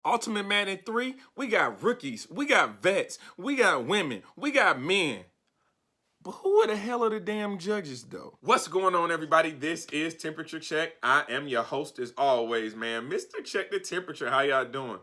Ultimate Madden 3, we got rookies, we got vets, we got women, we got men. But who the hell are the damn judges, though? What's going on, everybody? This is Temperature Check. I am your host, as always, man. Mr. Check the Temperature. How y'all doing?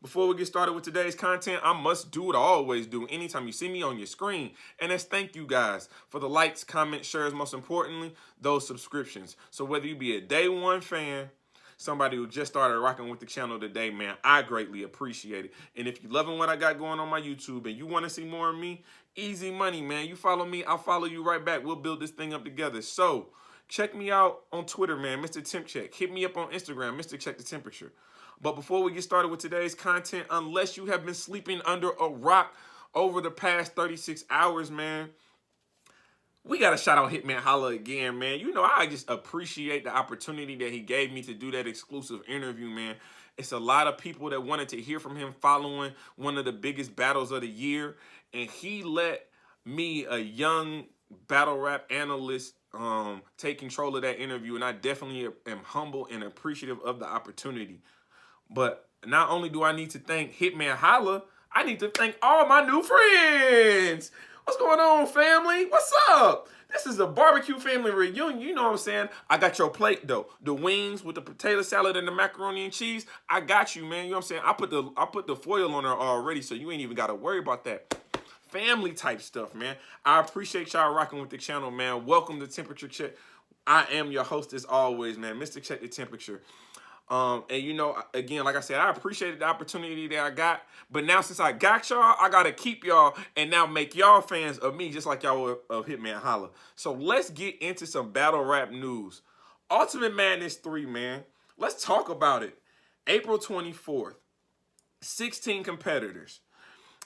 Before we get started with today's content, I must do what I always do anytime you see me on your screen. And that's thank you guys for the likes, comments, shares, most importantly, those subscriptions. So whether you be a day one fan, somebody who just started rocking with the channel today, man, I greatly appreciate it. And if you're loving what I got going on my YouTube and you want to see more of me, easy money, man. You follow me, I'll follow you right back. We'll build this thing up together. So check me out on Twitter, man, Mr. Temp Check. Hit me up on Instagram, Mr. Check the Temperature. But before we get started with today's content, unless you have been sleeping under a rock over the past 36 hours, man, we got to shout out Hitman Holla again, man. You know, I just appreciate the opportunity that he gave me to do that exclusive interview, man. It's a lot of people that wanted to hear from him following one of the biggest battles of the year. And he let me, a young battle rap analyst, take control of that interview. And I definitely am humble and appreciative of the opportunity. But not only do I need to thank Hitman Holla, I need to thank all my new friends. What's going on, family? What's up? This is a barbecue family reunion. You know what I'm saying? I got your plate, though. The wings with the potato salad and the macaroni and cheese. I got you, man. You know what I'm saying? I put the foil on there already, so you ain't even got to worry about that. Family type stuff, man. I appreciate y'all rocking with the channel, man. Welcome to Temperature Check. I am your host as always, man. Mr. Check the Temperature. And you know, again, like I said, I appreciated the opportunity that I got. But now since I got y'all, I got to keep y'all and now make y'all fans of me just like y'all were of Hitman Holla. So let's get into some battle rap news. Ultimate Madness 3, man. Let's talk about it. April 24th. 16 competitors.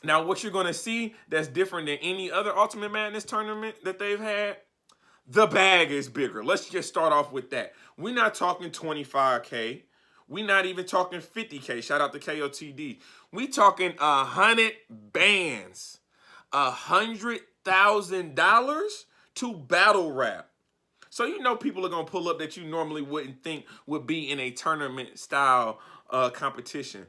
Now, what you're going to see that's different than any other Ultimate Madness tournament that they've had, the bag is bigger. Let's just start off with that. We're not talking 25K. We're not even talking 50K. Shout out to KOTD. We talking 100 bands. $100,000 to battle rap. So you know people are going to pull up that you normally wouldn't think would be in a tournament style competition.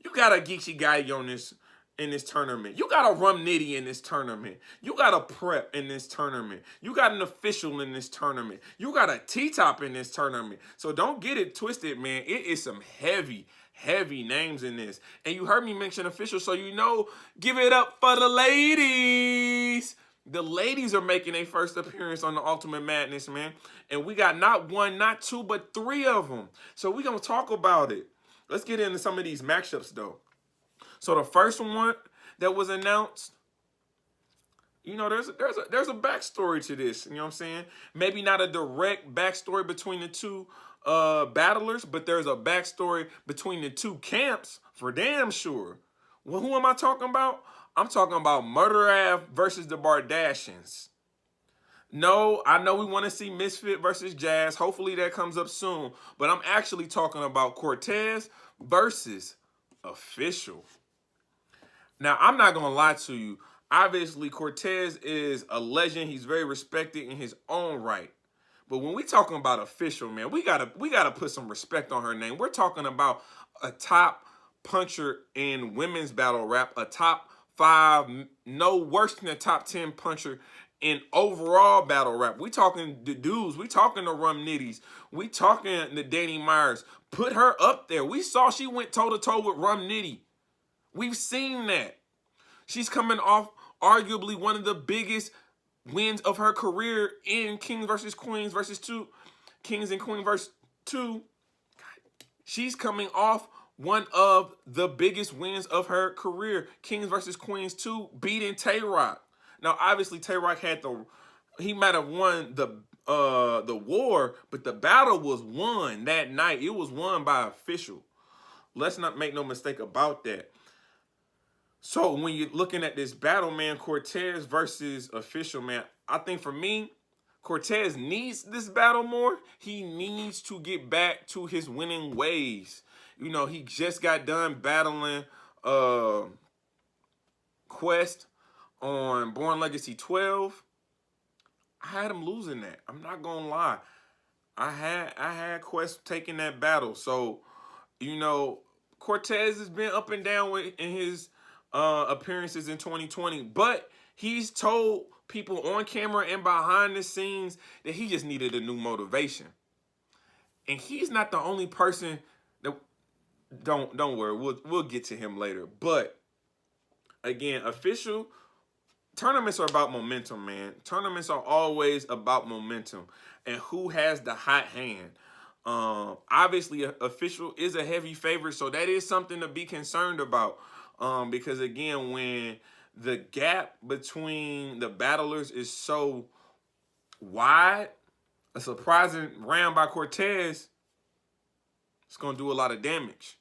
You got a Geeky guy on this in this tournament. You got a Rum Nitty in this tournament. You got a Prep in this tournament. You got an official in this tournament. You got a T-Top in this tournament. So don't get it twisted, man. It is some heavy names in this. And you heard me mention official, so you know, give it up for the ladies. The ladies are making their first appearance on the Ultimate Madness, man. And we got not one, not two, but three of them. So we're going to talk about it. Let's get into some of these matchups, though. So the first one that was announced, you know, there's a backstory to this. You know what I'm saying? Maybe not a direct backstory between the two battlers, but there's a backstory between the two camps for damn sure. Well, who am I talking about? I'm talking about Murder Ave versus the Bardashians. No, I know we want to see Misfit versus Jazz. Hopefully that comes up soon. But I'm actually talking about Cortez versus Official. Now, I'm not going to lie to you. Obviously, Cortez is a legend. He's very respected in his own right. But when we talking about Official, man, we gotta put some respect on her name. We're talking about a top puncher in women's battle rap, a top 5, no worse than a top 10 puncher in overall battle rap. We talking the dudes. We talking the Rum Nitties. We talking the Danny Myers. Put her up there. We saw she went toe-to-toe with Rum Nitty. We've seen that. She's coming off arguably one of the biggest wins of her career in Kings versus Queens versus 2. Kings and Queen versus 2. She's coming off one of the biggest wins of her career. Kings versus Queens 2, beating Tay-Rock. Now, obviously, Tay-Rock he might have won the war, but the battle was won that night. It was won by Official. Let's not make no mistake about that. So when you're looking at this battle, man, Cortez versus Official, man, I think for me, Cortez needs this battle more. He needs to get back to his winning ways. You know, he just got done battling Quest on Born Legacy 12. I had him losing that. I'm not gonna lie. I had Quest taking that battle. So, you know, Cortez has been up and down in his appearances in 2020, but he's told people on camera and behind the scenes that he just needed a new motivation. And he's not the only person that don't worry, we'll get to him later. But again, official tournaments are about momentum, man. Tournaments are always about momentum and who has the hot hand. Obviously, official is a heavy favorite, so that is something to be concerned about. Because again, when the gap between the battlers is so wide, a surprising round by Cortez, it's gonna do a lot of damage.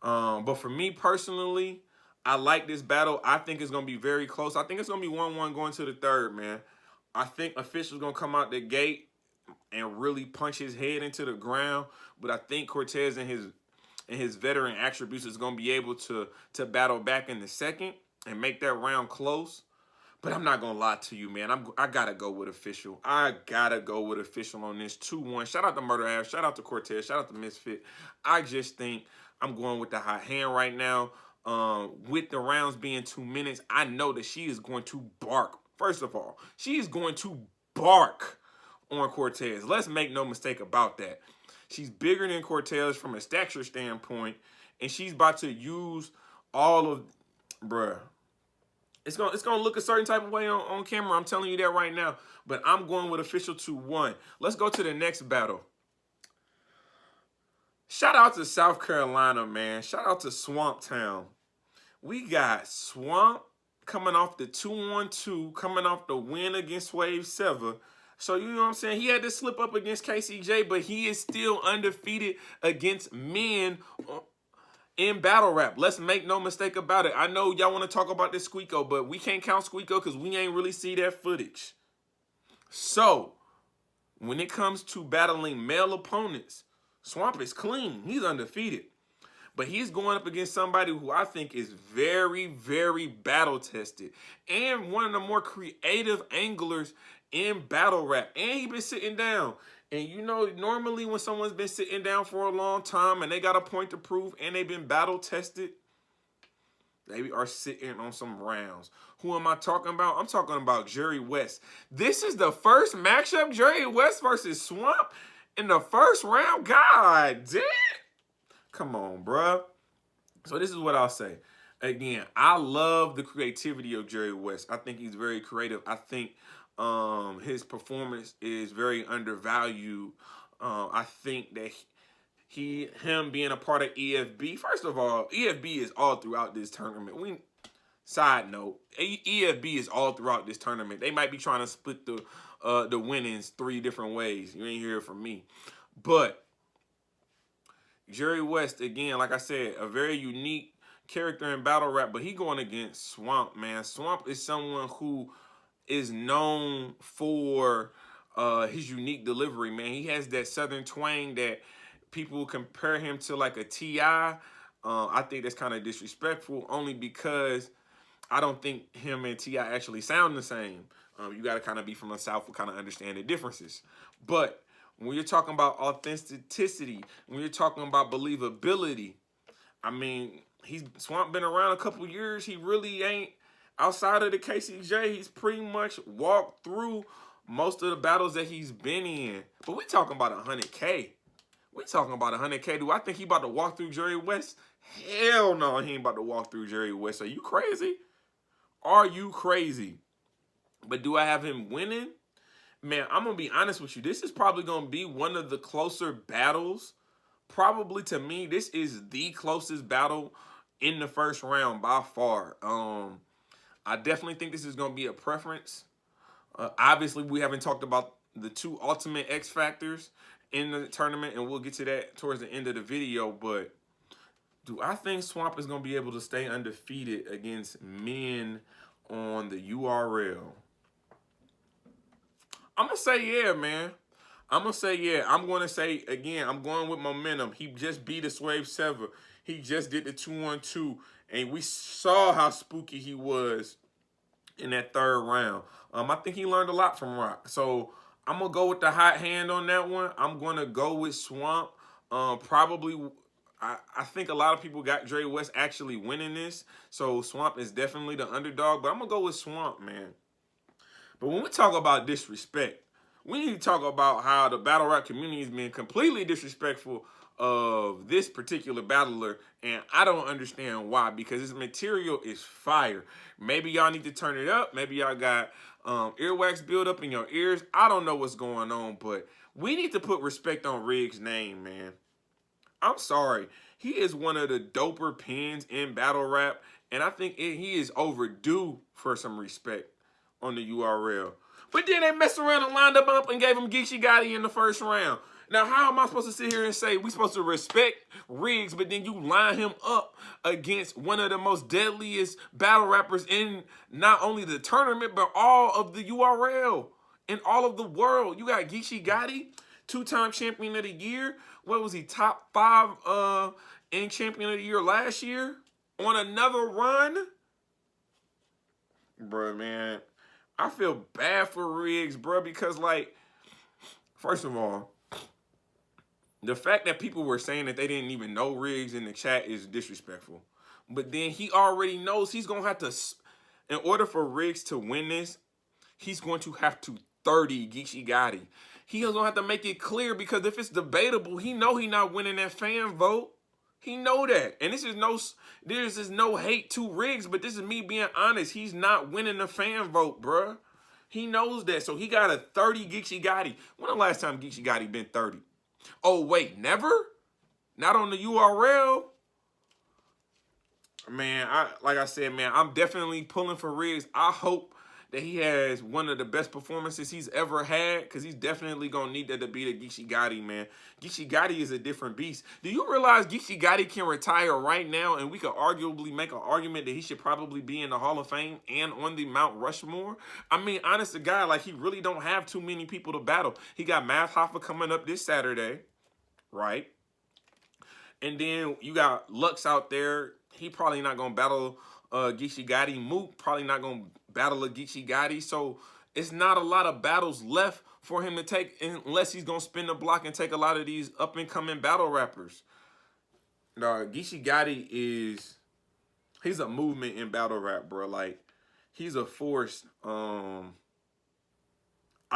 But for me personally, I like this battle. I think it's going to be very close. I think it's going to be 1-1 going to the third, man. I think Official's going to come out the gate and really punch his head into the ground. But I think Cortez and his veteran attributes is going to be able to battle back in the second and make that round close. But I'm not going to lie to you, man. I got to go with Official. I got to go with Official on this 2-1. Shout out to Murder Ass. Shout out to Cortez. Shout out to Misfit. I just think I'm going with the hot hand right now. With the rounds being 2 minutes, I know that she is going to bark. First of all, she is going to bark on Cortez. Let's make no mistake about that. She's bigger than Cortez from a stature standpoint, and she's about to use all of, bruh. It's gonna look a certain type of way on camera. I'm telling you that right now. But I'm going with Official 2-1. Let's go to the next battle. Shout out to South Carolina, man. Shout out to Swamp Town. We got Swamp coming off the 2-1-2, coming off the win against Wave 7. So, you know what I'm saying? He had to slip up against KCJ, but he is still undefeated against men in battle rap. Let's make no mistake about it. I know y'all want to talk about this Squeako, but we can't count Squeako because we ain't really see that footage. So, when it comes to battling male opponents, Swamp is clean. He's undefeated. But he's going up against somebody who I think is very, very battle-tested and one of the more creative anglers in battle rap. And he's been sitting down. And you know, normally when someone's been sitting down for a long time and they got a point to prove and they've been battle-tested, they are sitting on some rounds. Who am I talking about? I'm talking about Jerry West. This is the first matchup, Jerry West versus Swamp in the first round. God damn. Come on, bruh. So this is what I'll say. Again, I love the creativity of Jerry West. I think he's very creative. I think his performance is very undervalued. I think that him being a part of EFB, first of all, EFB is all throughout this tournament. Side note, EFB is all throughout this tournament. They might be trying to split the winnings 3 different ways. You ain't hear it from me. But Jerry West, again, like I said, a very unique character in battle rap, but he going against Swamp, man. Swamp is someone who is known for his unique delivery, man. He has that southern twang that people compare him to like a T.I. I think that's kind of disrespectful, only because I don't think him and T.I. actually sound the same. You got to kind of be from the South to kind of understand the differences. But when you're talking about authenticity, when you're talking about believability, I mean, Swamp been around a couple years. He really ain't, outside of the KCJ, he's pretty much walked through most of the battles that he's been in. But we talking about 100K. We talking about 100K. Do I think he about to walk through Jerry West? Hell no, he ain't about to walk through Jerry West. Are you crazy? Are you crazy? But do I have him winning? Man, I'm going to be honest with you. This is probably going to be one of the closer battles. Probably, to me, this is the closest battle in the first round by far. I definitely think this is going to be a preference. Obviously, we haven't talked about the 2 ultimate X factors in the tournament, and we'll get to that towards the end of the video. But do I think Swamp is going to be able to stay undefeated against men on the URL? I'm going to say yeah, man. I'm going to say yeah. I'm going to say, again, I'm going with momentum. He just beat a Wave 7. He just did the 2-1-2. And we saw how spooky he was in that third round. I think he learned a lot from Rock. So I'm going to go with the hot hand on that one. I'm going to go with Swamp. Probably, I think a lot of people got Dre West actually winning this. So Swamp is definitely the underdog. But I'm going to go with Swamp, man. But when we talk about disrespect, we need to talk about how the battle rap community has been completely disrespectful of this particular battler, and I don't understand why, because his material is fire. Maybe y'all need to turn it up. Maybe y'all got earwax build up in your ears. I don't know what's going on, but we need to put respect on Riggs' name, man. I'm sorry. He is one of the doper pins in battle rap, and I think he is overdue for some respect on the URL. But then they messed around and lined up and gave him Geechee Gotti in the first round. Now, how am I supposed to sit here and say we supposed to respect Riggs, but then you line him up against one of the most deadliest battle rappers in not only the tournament, but all of the URL in all of the world? You got Geechee Gotti, two-time champion of the year. What was he, top 5 in champion of the year last year? On another run? Bruh, man, I feel bad for Riggs, bruh, because, like, first of all, the fact that people were saying that they didn't even know Riggs in the chat is disrespectful. But then he already knows he's going to have to, in order for Riggs to win this, he's going to have to 30 Geechee Gotti. He's going to have to make it clear, because if it's debatable, he know he not winning that fan vote. He know that. And there's just no hate to Riggs, but this is me being honest. He's not winning the fan vote, bruh. He knows that. So he got a 30 Geechee Gotti. When the last time Geechee Gotti been 30? Oh, wait, never? Not on the URL? Man, like I said, man, I'm definitely pulling for Riggs. I hope that he has one of the best performances he's ever had, because he's definitely going to need that to beat a Geechee Gotti, man. Geechee Gotti is a different beast. Do you realize Geechee Gotti can retire right now, and we could arguably make an argument that he should probably be in the Hall of Fame and on the Mount Rushmore? I mean, honest to God, like, he really don't have too many people to battle. He got Math Hoffa coming up this Saturday, right? And then you got Lux out there. He probably not going to battle Geechee Gotti. Mook probably not going to battle a Geechee Gotti. So it's not a lot of battles left for him to take, unless he's going to spin the block and take a lot of these up-and-coming battle rappers. Geechee Gotti he's a movement in battle rap, bro. Like, he's a force. I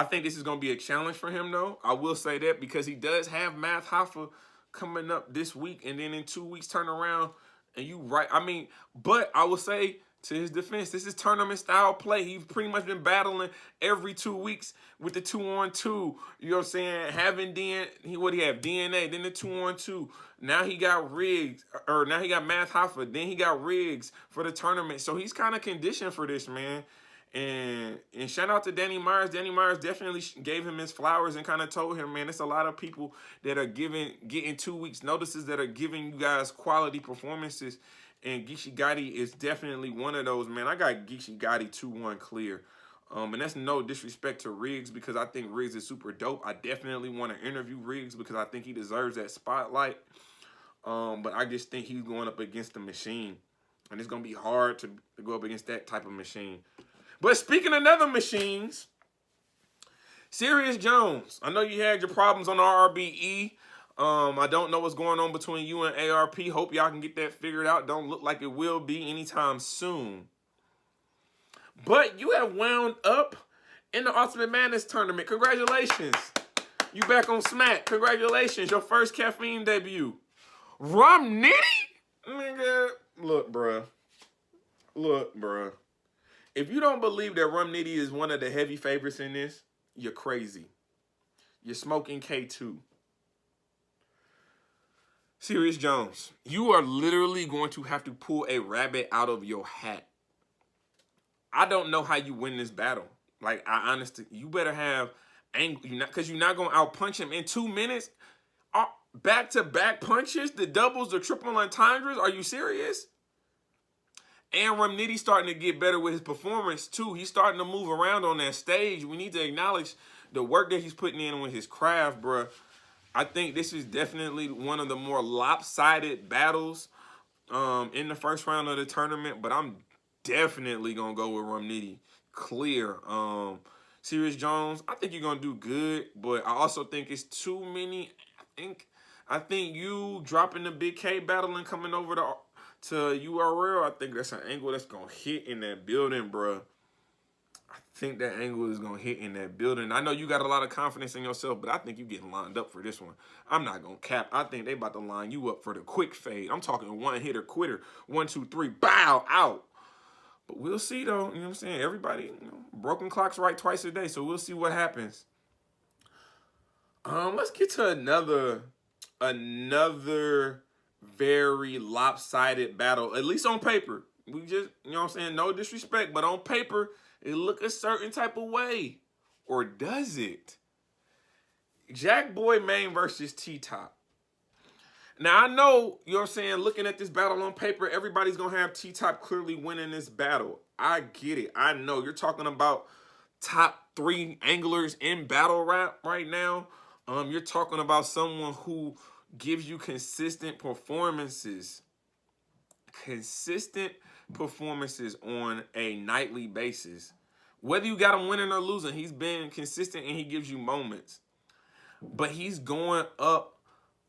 think this is going to be a challenge for him, though. I will say that, because he does have Math Hoffa coming up this week, and then in 2 weeks turn around. And you right. I mean, but I will say, to his defense, this is tournament style play. He's pretty much been battling every 2 weeks with the 2-on-2. You know what I'm saying? Having what he have? DNA, then the 2-on-2. Now he got Riggs, or now he got Math Hoffa. Then he got Riggs for the tournament. So he's kind of conditioned for this, man. And shout out to Danny Myers. Danny Myers definitely gave him his flowers and kind of told him, man, it's a lot of people that are getting 2 weeks notices, that are giving you guys quality performances. And Geechee Gotti is definitely one of those, man. I got Geechee Gotti 2-1 clear. And that's no disrespect to Riggs, because I think Riggs is super dope. I definitely want to interview Riggs, because I think he deserves that spotlight. But I just think he's going up against the machine. And it's going to be hard to go up against that type of machine. But speaking of other machines, Serious Jones, I know you had your problems on the RBE. I don't know what's going on between you and ARP. Hope y'all can get that figured out. Don't look like it will be anytime soon. But you have wound up in the Ultimate Madness tournament. Congratulations. You back on Smack. Congratulations. Your first caffeine debut. Rum Nitty? Nigga, look, bruh. Look, bruh. If you don't believe that Rum Nitty is one of the heavy favorites in this, you're crazy. You're smoking K2. Serious Jones, you are literally going to have to pull a rabbit out of your hat. I don't know how you win this battle. Like, I honestly, you better have anger, because you're not going to outpunch him in 2 minutes. Back-to-back punches, the doubles, the triple entendres. Are you serious? And Rum Nitty starting to get better with his performance, too. He's starting to move around on that stage. We need to acknowledge the work that he's putting in with his craft, bruh. I think this is definitely one of the more lopsided battles in the first round of the tournament, but I'm definitely going to go with Rum Nitty. Clear. Serious Jones, I think you're going to do good, but I also think it's too many. I think you dropping the Big K battle and coming over to URL, I think that's an angle that's going to hit in that building, bro. I think that angle is going to hit in that building. I know you got a lot of confidence in yourself, but I think you're getting lined up for this one. I'm not going to cap. I think they about to line you up for the quick fade. I'm talking one-hitter quitter. 1, 2, 3, bow, out. But we'll see, though. You know what I'm saying? Everybody, broken clocks right twice a day, so we'll see what happens. Let's get to another very lopsided battle, at least on paper. We just, you know what I'm saying? No disrespect, but on paper, it look a certain type of way. Or does it? Jack Boy Main versus T-Top. Now, I know, you know what I'm saying, looking at this battle on paper, everybody's going to have T-Top clearly winning this battle. I get it. I know. You're talking about top 3 anglers in battle rap right now. You're talking about someone who gives you consistent performances. Consistent performances on a nightly basis. Whether you got him winning or losing, he's been consistent and he gives you moments. But he's going up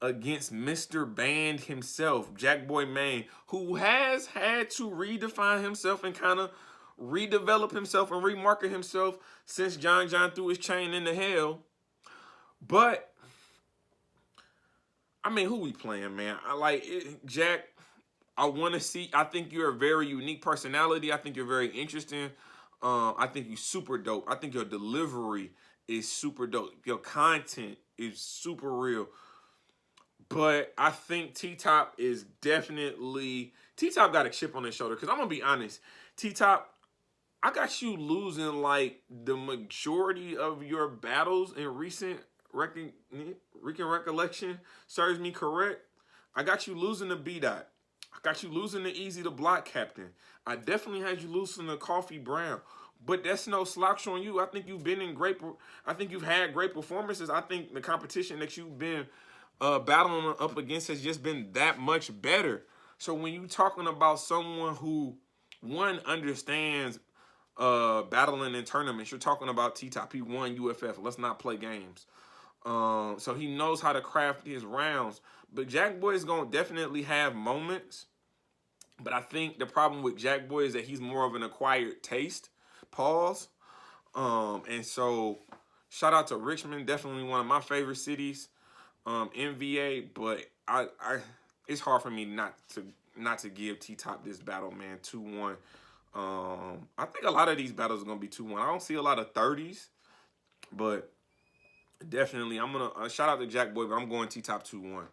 against Mr. Band himself, Jack Boy Main, who has had to redefine himself and kind of redevelop himself and remarket himself since John threw his chain into hell. But, I mean, who we playing, man? I like it, Jack. I want to see. I think you're a very unique personality. I think you're very interesting. I think you're super dope. I think your delivery is super dope. Your content is super real. But I think T-Top is definitely... T-Top got a chip on his shoulder. Because I'm going to be honest. T-Top, I got you losing like the majority of your battles in recent recollection. Serves me correct. I got you losing the B-Dot. I got you losing the Easy to Block Captain. I definitely had you losing the Coffee Brown. But that's no slouch on you. I think you've been in great... I think you've had great performances. I think the competition that you've been battling up against has just been that much better. So when you talking about someone who, one, understands battling in tournaments, you're talking about T-Top. He won UFF. Let's not play games. So he knows how to craft his rounds. But Jack Boy is going to definitely have moments. But I think the problem with Jack Boy is that he's more of an acquired taste. Pause. And so shout out to Richmond. Definitely one of my favorite cities. NVA. But it's hard for me not to give T-Top this battle, man. 2-1. I think a lot of these battles are going to be 2-1. I don't see a lot of 30s. But definitely, I'm going to shout out to Jack Boy, but I'm going T-Top 2-1.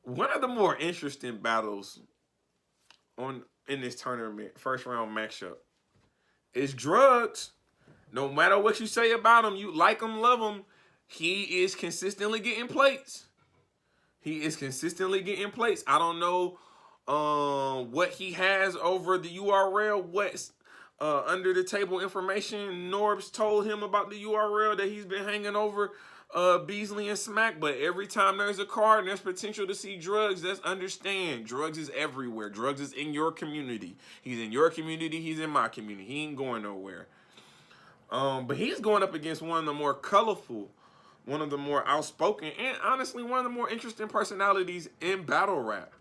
One of the more interesting battles in this tournament, first round matchup, is Drugs. No matter what you say about him, you like him, love him, he is consistently getting plates. He is consistently getting plates. I don't know what he has over the URL, what's under the table information Norbs told him about the URL that he's been hanging over Beasley and Smack. But every time there's a card and there's potential to see Drugs, let's understand, Drugs is everywhere. Drugs is in your community. He's in your community. He's in my community. He ain't going nowhere. But he's going up against one of the more colorful, one of the more outspoken, and honestly, one of the more interesting personalities in battle rap.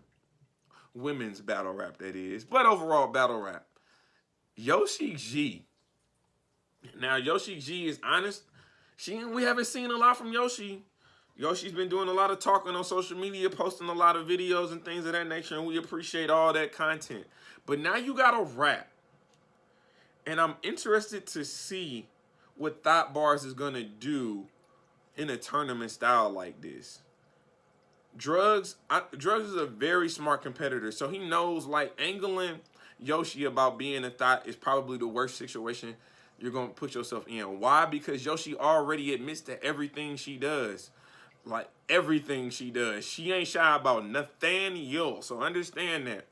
Women's battle rap, that is. But overall battle rap. Yoshi G. Now, Yoshi G is honest. We haven't seen a lot from Yoshi. Yoshi's been doing a lot of talking on social media, posting a lot of videos and things of that nature, and we appreciate all that content. But now you got to rap. And I'm interested to see what Thought Bars is going to do in a tournament style like this. Drugs is a very smart competitor, so he knows, like, angling Yoshi about being a thought is probably the worst situation you're going to put yourself in. Why? Because Yoshi already admits to everything she does. Like, everything she does. She ain't shy about Nathaniel, so understand that.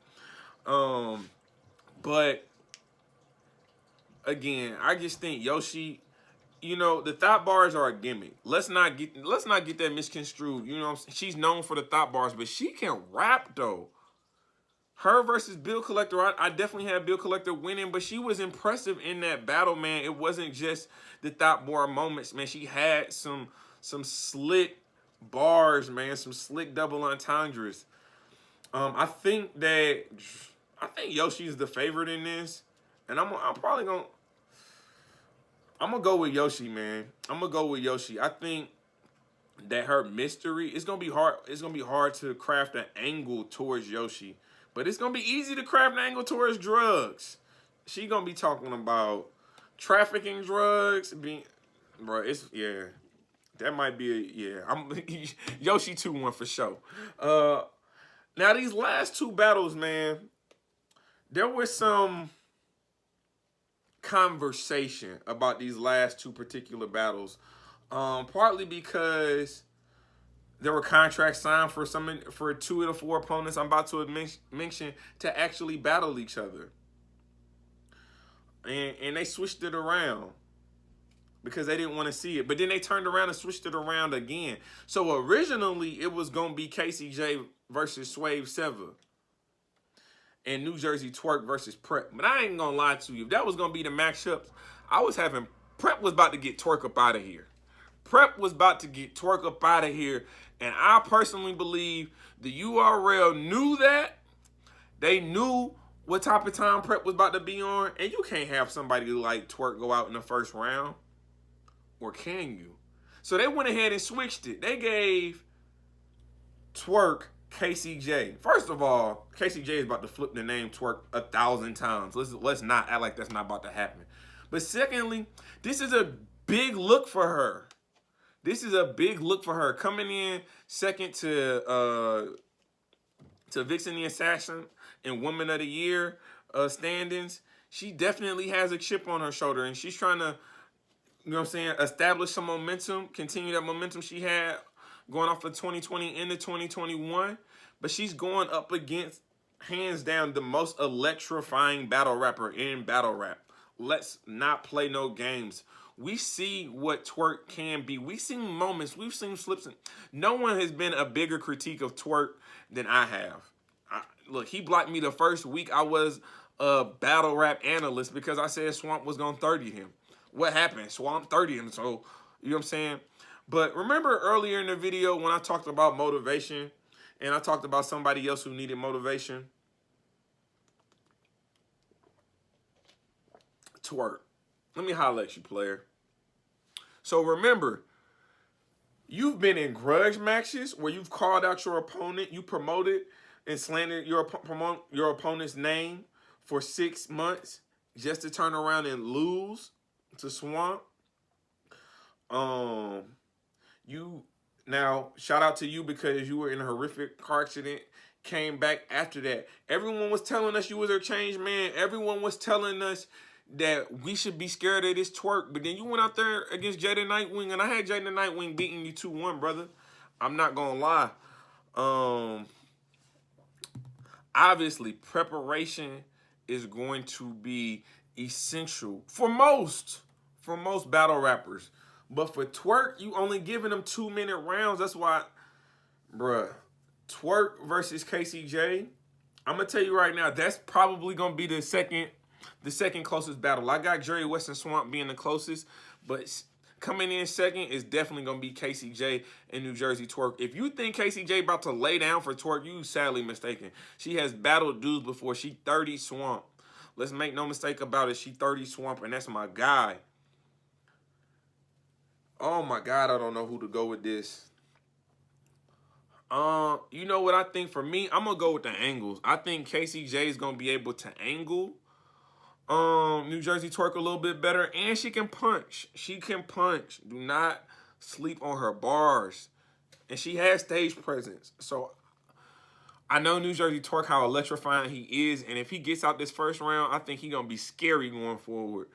But, again, I just think Yoshi... You know, the thought bars are a gimmick. Let's not get that misconstrued. You know what I'm saying? She's known for the thought bars, but she can rap, though. Her versus Bill Collector, I definitely had Bill Collector winning, but she was impressive in that battle, man. It wasn't just the thought bar moments, man. She had some slick bars, man. Some slick double entendres. I think Yoshi's the favorite in this, and I'm probably gonna I'm gonna go with Yoshi, man. I'm gonna go with Yoshi. I think that her mystery, it's gonna be hard. It's gonna be hard to craft an angle towards Yoshi, but it's gonna be easy to craft an angle towards drugs. She gonna be talking about trafficking drugs, being, bro. It's yeah. That might be I'm Yoshi 2-1 for sure. Now these last two battles, man, there was some conversation about these last two particular battles. Partly because there were contracts signed for two of the four opponents I'm about to mention to actually battle each other, and they switched it around because they didn't want to see it. But then they turned around and switched it around again. So originally it was gonna be Casey J versus Swave Seva and New Jersey Twerk versus Prep. But I ain't gonna lie to you, if that was gonna be the matchups, Prep was about to get Twerk up out of here. Prep was about to get Twerk up out of here. And I personally believe the URL knew that. They knew what type of time Prep was about to be on. And you can't have somebody like Twerk go out in the first round. Or can you? So they went ahead and switched it. They gave Twerk KCJ. First of all, KCJ is about to flip the name Twerk 1,000 times. Let's not act like that's not about to happen. But secondly, this is a big look for her. This is a big look for her. Coming in second to Vixen the Assassin and Woman of the Year standings. She definitely has a chip on her shoulder, and she's trying to, you know what I'm saying, establish some momentum, continue that momentum she had going off of 2020 into 2021. But she's going up against, hands down, the most electrifying battle rapper in battle rap. Let's not play no games. We see what Twerk can be. We've seen moments. We've seen slips. No one has been a bigger critique of Twerk than I have. Look, he blocked me the first week I was a battle rap analyst because I said Swamp was going to 30 him. What happened? Swamp 30 him. So, you know what I'm saying? But remember earlier in the video when I talked about motivation and I talked about somebody else who needed motivation? Twerk. Let me holler at you, player. So remember, you've been in grudge matches where you've called out your opponent, you promoted and slandered your opponent's name for 6 months just to turn around and lose to Swamp. Now, shout out to you because you were in a horrific car accident, came back after that. Everyone was telling us you was a changed man. Everyone was telling us that we should be scared of this Twerk. But then you went out there against Jada Nightwing, and I had Jada Nightwing beating you 2-1, brother. I'm not going to lie. Obviously, preparation is going to be essential for most battle rappers. But for Twerk, you only giving them 2-minute rounds. That's why, bruh, Twerk versus KCJ, I'm going to tell you right now, that's probably going to be the second closest battle. I got Jerry West and Swamp being the closest, but coming in second is definitely going to be KCJ and New Jersey Twerk. If you think KCJ about to lay down for Twerk, you sadly mistaken. She has battled dudes before. She 30 Swamp. Let's make no mistake about it. She 30 Swamp, and that's my guy. Oh, my God, I don't know who to go with this. You know what I think? For me, I'm going to go with the angles. I think KCJ is going to be able to angle New Jersey Twerk a little bit better, and she can punch. She can punch. Do not sleep on her bars. And she has stage presence. So I know New Jersey Twerk, how electrifying he is, and if he gets out this first round, I think he's going to be scary going forward.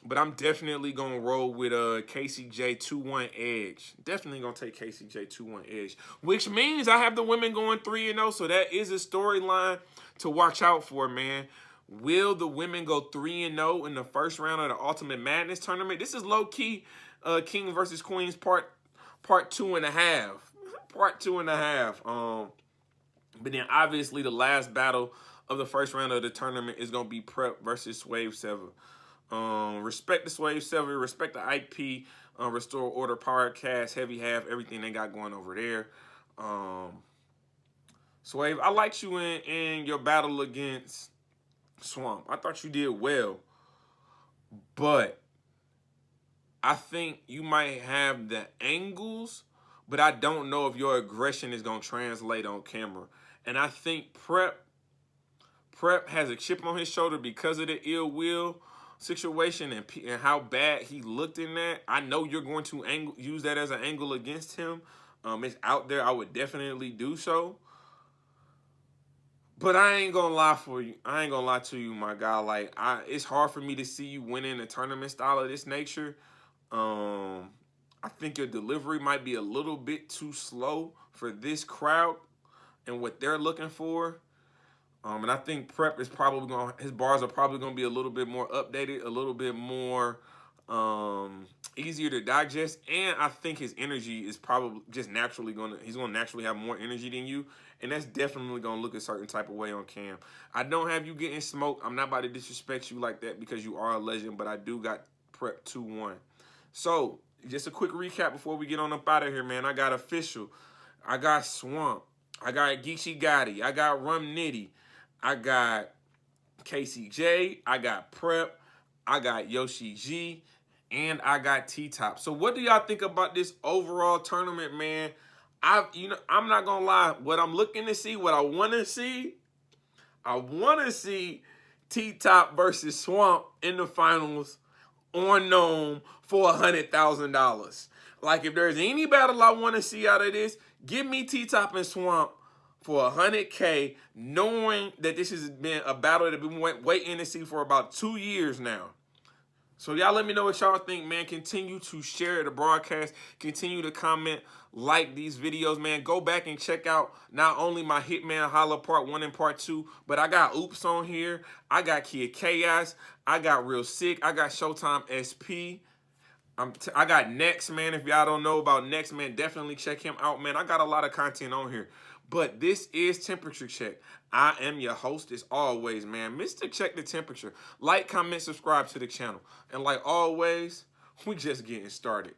But I'm definitely going to roll with KCJ 2-1 edge. Definitely going to take KCJ 2-1 edge, which means I have the women going 3-0, so that is a storyline to watch out for, man. Will the women go 3-0 in the first round of the Ultimate Madness tournament? This is low-key King versus Queens part 2.5. Part 2.5. But then obviously the last battle of the first round of the tournament is going to be Prep versus Swave Seva. Respect the Swave Silver, respect the IP, Restore Order podcast, Heavy Half, everything they got going over there. Swave, I liked you in your battle against Swamp. I thought you did well, but I think you might have the angles, but I don't know if your aggression is gonna translate on camera. And I think Prep has a chip on his shoulder because of the ill will situation and how bad he looked in that. I know you're going to use that as an angle against him. It's out there. I would definitely do so. But I ain't gonna lie for you. I ain't gonna lie to you, my guy. Like, it's hard for me to see you winning a tournament style of this nature. I think your delivery might be a little bit too slow for this crowd and what they're looking for. And I think Prep is probably his bars are probably gonna be a little bit more updated, a little bit more easier to digest, and I think his energy is probably just he's gonna naturally have more energy than you, and that's definitely gonna look a certain type of way on cam. I don't have you getting smoked. I'm not about to disrespect you like that because you are a legend, but I do got Prep 2-1. So just a quick recap before we get on up out of here, man. I got Official, I got Swamp, I got Geechi Gotti, I got Rum Nitty, I got KCJ, I got Prep, I got Yoshi G, and I got T-Top. So what do y'all think about this overall tournament, man? I'm not gonna lie. What I'm looking to see, what I want to see, T-Top versus Swamp in the finals on Gnome for $100,000. Like, if there's any battle I want to see out of this, give me T-Top and Swamp for $100K, knowing that this has been a battle that I've been waiting to see for about 2 years now. So y'all let me know what y'all think, man. Continue to share the broadcast. Continue to comment, like these videos, man. Go back and check out not only my Hitman Holla Part 1 and Part 2, but I got Oops on here. I got Kid Chaos. I got Real Sick. I got Showtime SP. I got Next, man. If y'all don't know about Next, man, definitely check him out, man. I got a lot of content on here. But this is Temperature Check. I am your host, as always, man. Mr. Check the Temperature. Like, comment, subscribe to the channel. And like always, we just getting started.